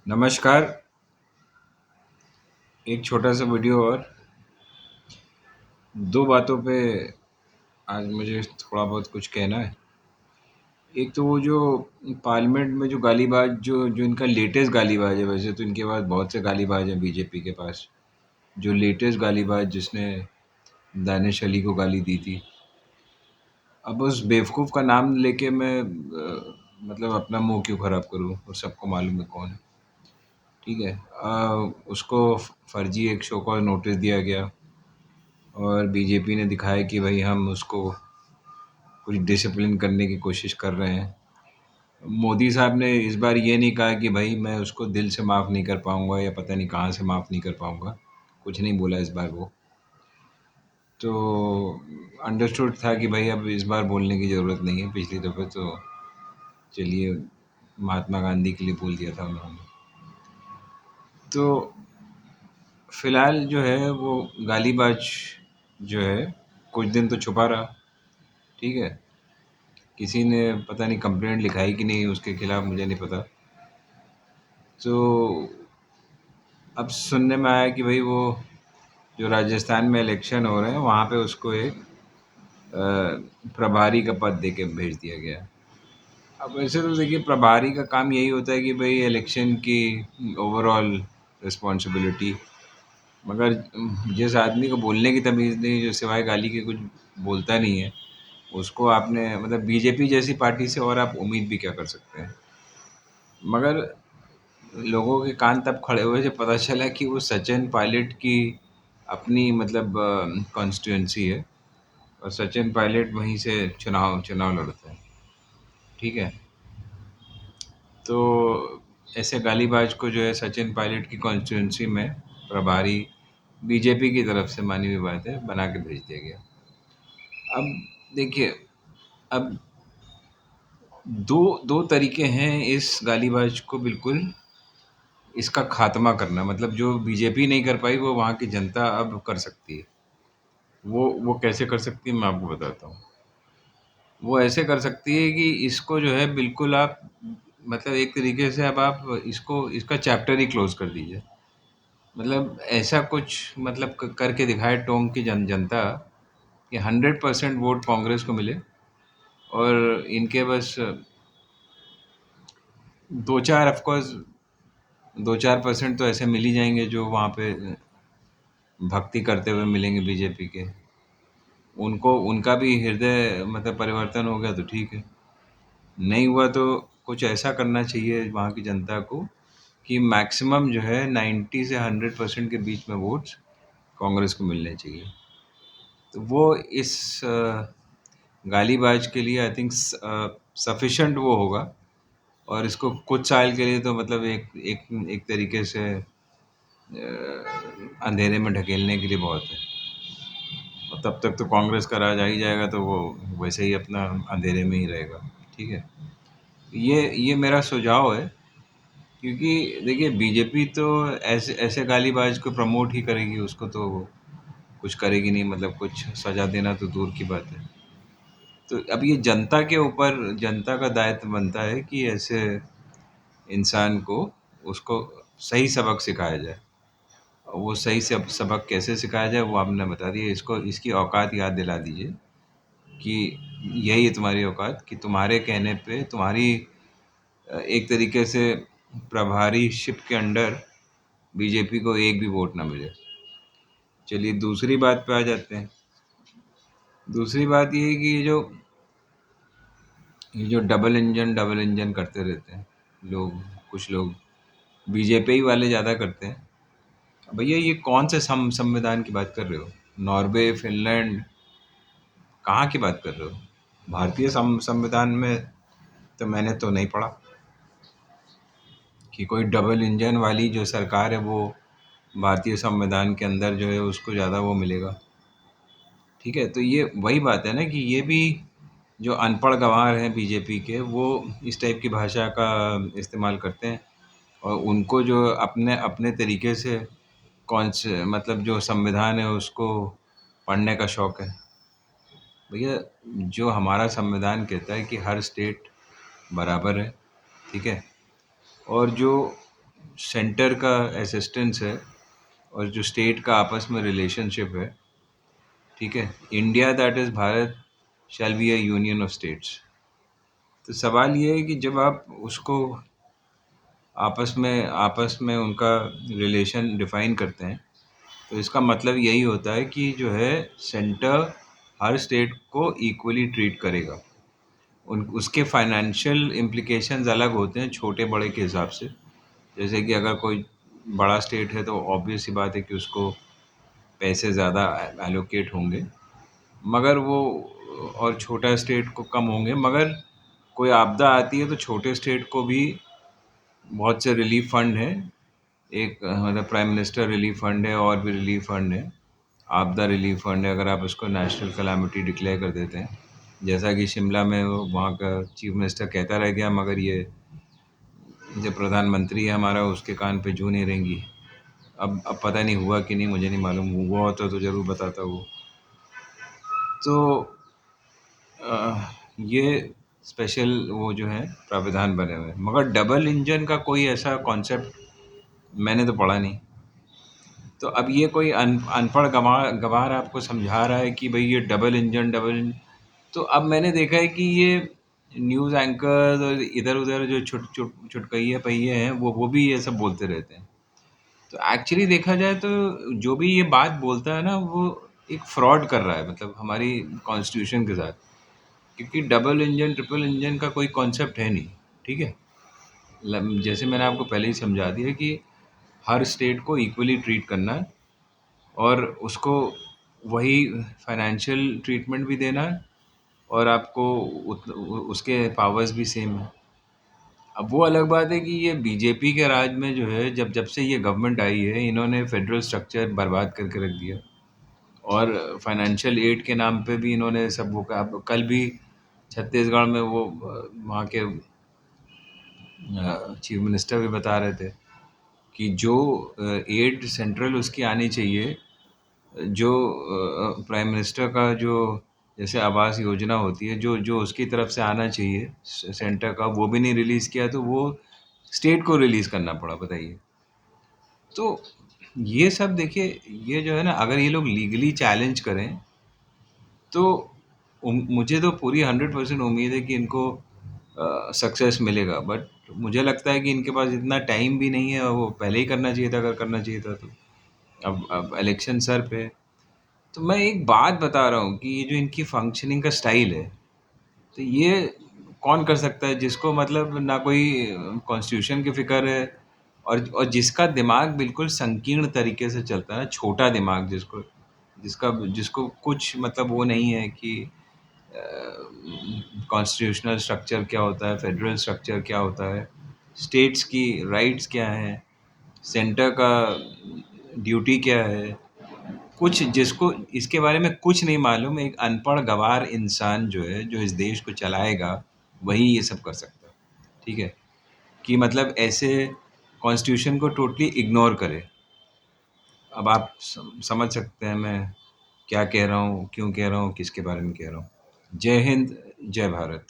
नमस्कार। एक छोटा सा वीडियो और दो बातों पे आज मुझे थोड़ा बहुत कुछ कहना है। एक तो वो जो पार्लियामेंट में जो गालीबाज जो इनका लेटेस्ट गालीबाज है, वैसे तो इनके पास बहुत से गालीबाज हैं बीजेपी के पास। जो लेटेस्ट गालीबाज जिसने दानिश अली को गाली दी थी, अब उस बेवकूफ़ का नाम लेके मैं मतलब अपना मुंह क्यों खराब करूं, और सबको मालूम है कौन है। ठीक है। उसको फर्जी एक शो कॉज नोटिस दिया गया और बीजेपी ने दिखाया कि भाई हम उसको कुछ डिसिप्लिन करने की कोशिश कर रहे हैं। मोदी साहब ने इस बार ये नहीं कहा कि भाई मैं उसको दिल से माफ़ नहीं कर पाऊँगा या पता नहीं कहाँ से माफ़ नहीं कर पाऊँगा, कुछ नहीं बोला इस बार वो। तो अंडरस्टूड था कि भाई अब इस बार बोलने की ज़रूरत नहीं है, पिछली दफ़े तो चलिए महात्मा गांधी के लिए बोल दिया था उन्होंने। तो फ़िलहाल जो है वो गालीबाज जो है कुछ दिन तो छुपा रहा। ठीक है। किसी ने पता नहीं कंप्लेंट लिखाई कि नहीं उसके खिलाफ, मुझे नहीं पता। तो अब सुनने में आया कि भाई वो जो राजस्थान में इलेक्शन हो रहे हैं वहाँ पे उसको एक प्रभारी का पद देके भेज दिया गया। अब वैसे तो देखिए प्रभारी का काम यही होता है कि भाई इलेक्शन की ओवरऑल रिस्पॉन्सिबिलिटी, मगर जिस आदमी को बोलने की तमीज़ नहीं, जो सिवाय गाली के कुछ बोलता नहीं है, उसको आपने मतलब बीजेपी जैसी पार्टी से और आप उम्मीद भी क्या कर सकते हैं। मगर लोगों के कान तब खड़े हुए जब पता चला कि वो सचिन पायलट की अपनी मतलब कॉन्स्टिट्यूंसी है और सचिन पायलट वहीं से चुनाव चुनाव लड़ते हैं। ठीक है। तो ऐसे गालीबाज को जो है सचिन पायलट की कॉन्स्टिट्यूंसी में प्रभारी बीजेपी की तरफ से, मानी हुई बात है, बना के भेज दिया गया। अब देखिए, अब दो दो तरीके हैं इस गालीबाज को बिल्कुल इसका खात्मा करना, मतलब जो बीजेपी नहीं कर पाई वो वहाँ की जनता अब कर सकती है। वो कैसे कर सकती है मैं आपको बताता हूँ। वो ऐसे कर सकती है कि इसको जो है बिल्कुल आप मतलब एक तरीके से अब आप इसको इसका चैप्टर ही क्लोज़ कर दीजिए। मतलब ऐसा कुछ मतलब क करके दिखाए टोंक की जनता कि 100% वोट कांग्रेस को मिले और इनके बस 2-4 ऑफ कोर्स 2-4% तो ऐसे मिल ही जाएँगे जो वहाँ पे भक्ति करते हुए मिलेंगे बीजेपी के। उनको उनका भी हृदय मतलब परिवर्तन हो गया तो ठीक है। नहीं हुआ तो कुछ ऐसा करना चाहिए वहाँ की जनता को कि मैक्सिमम जो है 90 से 100% के बीच में वोट्स कांग्रेस को मिलने चाहिए। तो वो इस गालीबाज के लिए आई थिंक सफिशिएंट वो होगा, और इसको कुछ साल के लिए तो मतलब एक एक एक तरीके से अंधेरे में ढकेलने के लिए बहुत है। और तब तक तो कांग्रेस का राज आ ही जाएगा, तो वो वैसे ही अपना अंधेरे में ही रहेगा। ठीक है। ये मेरा सुझाव है, क्योंकि देखिए बीजेपी तो ऐसे ऐसे गालीबाज को प्रमोट ही करेगी, उसको तो कुछ करेगी नहीं, मतलब कुछ सजा देना तो दूर की बात है। तो अब ये जनता के ऊपर, जनता का दायित्व बनता है कि ऐसे इंसान को उसको सही सबक सिखाया जाए। और वो सही से सबक कैसे सिखाया जाए वो आपने बता दिया। इसको इसकी औकात याद दिला दीजिए कि यही है तुम्हारी औकात, कि तुम्हारे कहने पे तुम्हारी एक तरीके से प्रभारी शिप के अंडर बीजेपी को एक भी वोट ना मिले। चलिए दूसरी बात पे आ जाते हैं। दूसरी बात ये है कि ये जो डबल इंजन करते रहते हैं लोग, कुछ लोग बीजेपी वाले ज़्यादा करते हैं। भैया ये कौन से संविधान की बात कर रहे हो? नॉर्वे, फिनलैंड, कहाँ की बात कर रहे हो? भारतीय संविधान में तो मैंने तो नहीं पढ़ा कि कोई डबल इंजन वाली जो सरकार है वो भारतीय संविधान के अंदर जो है उसको ज़्यादा वो मिलेगा। ठीक है। तो ये वही बात है ना कि ये भी जो अनपढ़ गँवार हैं बीजेपी के, वो इस टाइप की भाषा का इस्तेमाल करते हैं और उनको जो अपने अपने तरीके से कौन से मतलब जो संविधान है उसको पढ़ने का शौक है। भैया जो हमारा संविधान कहता है कि हर स्टेट बराबर है। ठीक है। और जो सेंटर का असिस्टेंस है और जो स्टेट का आपस में रिलेशनशिप है, ठीक है, India that is Bharat shall be a union of states. तो सवाल ये है कि जब आप उसको आपस में उनका रिलेशन डिफाइन करते हैं, तो इसका मतलब यही होता है कि जो है सेंटर हर स्टेट को इक्वली ट्रीट करेगा। उन उसके फाइनेंशियल इम्प्लीकेशंस अलग होते हैं छोटे बड़े के हिसाब से। जैसे कि अगर कोई बड़ा स्टेट है तो ऑब्वियस सी बात है कि उसको पैसे ज़्यादा एलोकेट होंगे, मगर वो और छोटा स्टेट को कम होंगे। मगर कोई आपदा आती है तो छोटे स्टेट को भी बहुत से रिलीफ फंड हैं। एक मतलब प्राइम मिनिस्टर रिलीफ फंड है और भी रिलीफ फंड है, आपदा रिलीफ फंड है। अगर आप उसको नेशनल कैलामिटी डिक्लेयर कर देते हैं, जैसा कि शिमला में वहाँ का चीफ मिनिस्टर कहता रह गया, मगर ये जो प्रधानमंत्री है हमारा उसके कान पे जू नहीं रहेंगी। अब पता नहीं हुआ कि नहीं, मुझे नहीं मालूम, हुआ होता तो ज़रूर बताता वो। तो ये स्पेशल वो जो है प्राविधान बने हुए हैं, मगर डबल इंजन का कोई ऐसा कॉन्सेप्ट मैंने तो पढ़ा नहीं। तो अब ये कोई अनपढ़ गवार आपको समझा रहा है कि भाई ये डबल इंजन। तो अब मैंने देखा है कि ये न्यूज़ एंकर्स और इधर-उधर जो चुटकुइये पहिये हैं वो भी ये सब बोलते रहते हैं। तो एक्चुअली देखा जाए तो जो भी ये बात बोलता है ना, वो एक फ्रॉड कर रहा है, मतलब हमारी कॉन्स्टिट्यूशन के साथ। क्योंकि डबल इंजन ट्रिपल इंजन का कोई कॉन्सेप्ट है नहीं, ठीक है। जैसे मैंने आपको पहले ही समझा दिया कि हर स्टेट को इक्वली ट्रीट करना है और उसको वही फाइनेंशियल ट्रीटमेंट भी देना है और आपको उसके पावर्स भी सेम है। अब वो अलग बात है कि ये बीजेपी के राज में जो है, जब जब से ये गवर्नमेंट आई है, इन्होंने फेडरल स्ट्रक्चर बर्बाद करके रख दिया और फाइनेंशियल एड के नाम पे भी इन्होंने सब वो अब कल भी छत्तीसगढ़ में वो वहाँ के चीफ मिनिस्टर भी बता रहे थे कि जो एड सेंट्रल उसकी आनी चाहिए, जो प्राइम मिनिस्टर का जो जैसे आवास योजना होती है, जो जो उसकी तरफ से आना चाहिए सेंटर का, वो भी नहीं रिलीज़ किया, तो वो स्टेट को रिलीज़ करना पड़ा, बताइए। तो ये सब देखिए, ये जो है ना, अगर ये लोग लीगली चैलेंज करें तो मुझे तो पूरी 100% उम्मीद है कि इनको सक्सेस मिलेगा। बट मुझे लगता है कि इनके पास इतना टाइम भी नहीं है, और वो पहले ही करना चाहिए था अगर करना चाहिए था तो। अब इलेक्शन सर पे है। तो मैं एक बात बता रहा हूँ कि ये जो इनकी फंक्शनिंग का स्टाइल है, तो ये कौन कर सकता है जिसको मतलब ना कोई कॉन्स्टिट्यूशन की फ़िक्र है, और जिसका दिमाग बिल्कुल संकीर्ण तरीके से चलता है ना, छोटा दिमाग जिसको जिसका जिसको कुछ मतलब वो नहीं है कि कॉन्स्टिट्यूशनल स्ट्रक्चर क्या होता है, फेडरल स्ट्रक्चर क्या होता है, स्टेट्स की राइट्स क्या हैं, सेंटर का ड्यूटी क्या है, कुछ जिसको इसके बारे में कुछ नहीं मालूम, एक अनपढ़ गँवार इंसान जो है, जो इस देश को चलाएगा, वही ये सब कर सकता है, ठीक है? कि मतलब ऐसे कॉन्स्टिट्यूशन को टोटली इग्नोर करे। अब आप समझ सकते हैं मैं क्या कह रहा हूँ, क्यों कह रहा हूँ, किसके बारे में कह रहा हूँ। जय हिंद, जय भारत।